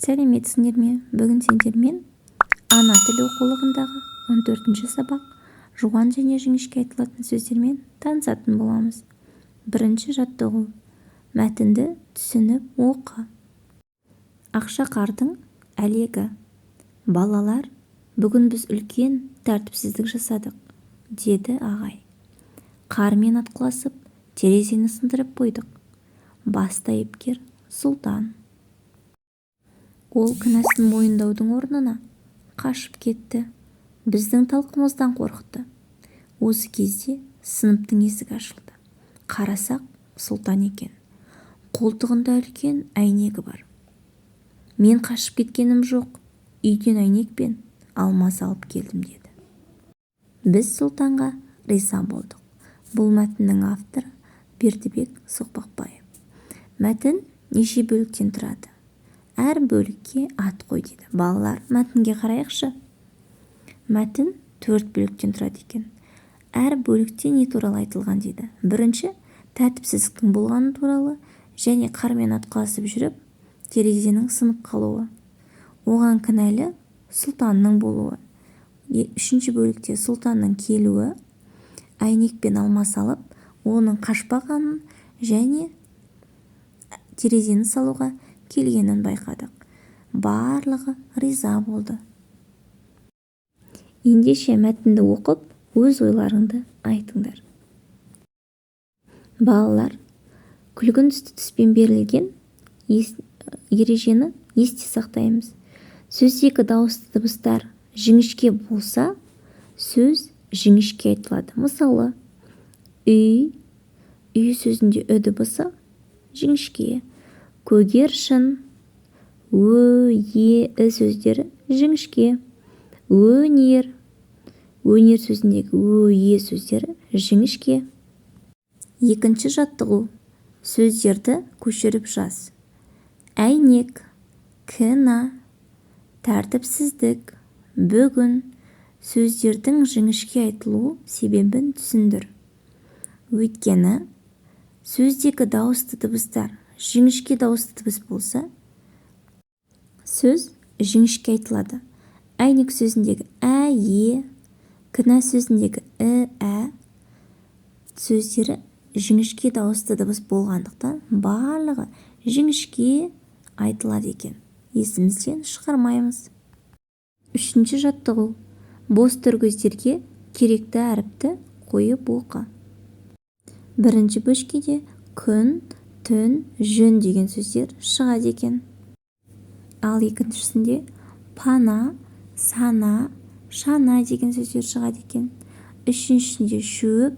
Сәлеметсіңдер ме? Бүгін сендермен ана тілі оқулығындағы 14-ші сабақ жуан және жіңішке айтылатын сөздермен танысатын боламыз. Бірінші жаттығу. Мәтінді түсініп оқы. Ақшақардың әлегі. Балалар, бүгін біз үлкен тәртіпсіздік жасадық, деді ағай. Қармен атқыласып, терезені сындырып қойдық. Басты айыпкер Сұлтан. Ол кінәсін мойындаудың орнына қашып кетті. Біздің талқымыздан қорықты. Осы кезде сыныптың есігі ашылды. Қарасақ, Сұлтан екен. Қолтығында үлкен әйнегі бар. Мен қашып кеткенім жоқ. Үйден әйнек пен алмас алып келдім, деді. Біз Сұлтанға риза болдық. Бұл мәтіннің авторы Бердібек Соқпақбаев. Мәтін неше бөліктен тұрады? Әр бөлікке ат қой, дейді. Балалар, мәтінге қарайықшы. Мәтін 4 бөліктен тұрады екен. Әр бөлікте не туралы айтылған, дейді. Бірінші, тәртіпсіздіктің болғаны туралы және қармен атқыласып жүріп, терезенің сынып қалуы. Оған кінәлі Сұлтанның болуы. Үшінші бөлікте Сұлтанның келуі, әйнекпен алмас алып, оның қашпағанын және терезені салуға келгенін байқадық. Барлығы риза болды. Ендеше мәтінді оқып, өз ойларыңды айтыңдар. Балалар, күлгін түсті түспен берілген ережені есте сақтаймыз. Сөздегі дауысты дыбыстар жіңішке болса, сөз жіңішке айтылады. Мысалы, үй сөзінде ү дыбысы жіңішке. Көгершін, е сөздері жіңішке. Өнер сөзіндегі е сөздері жіңішке. Екінші жаттығу. Сөздерді көшіріп жаз. Әйнек, кінә, тәртіпсіздік, бүгін сөздердің жіңішке айтылу себебін түсіндір. Өйткені сөздегі дауысты дыбыстар жіңішке дауысты дыбыс болса, сөз жіңішке айтылады. Әйнек сөзіндегі е, кінә сөзіндегі ә сөздері жіңішке дауысты дыбыс болғандықтан барлығы жіңішке айтылады екен. Есімізден шығармаймыз. Үшінші жаттығу. Бос түргөздерге керекті әріпті қойып оқы. Бірінші бөлікте күн, түн, жөн деген сөздер шығады екен. Ал екіншісінде пана, сана, шана деген сөздер шығады екен. Үшіншісінде шөп,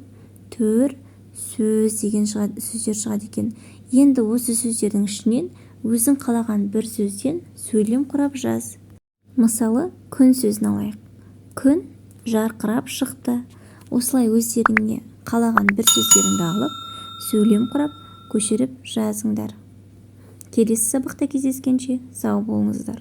төр, сөз деген сөздер шығады екен. Енді осы сөздердің ішінен өзің қалаған бір сөзден сөйлем құрап жаз. Мысалы, күн сөзін алайық. Күн жарқырап шықты. Осылай өздеріңе қалаған бір сөздеріңді алып, сөйлем құрап, көшіріп жазыңдар. Келесі сабақта кездескенше сау болыңыздар.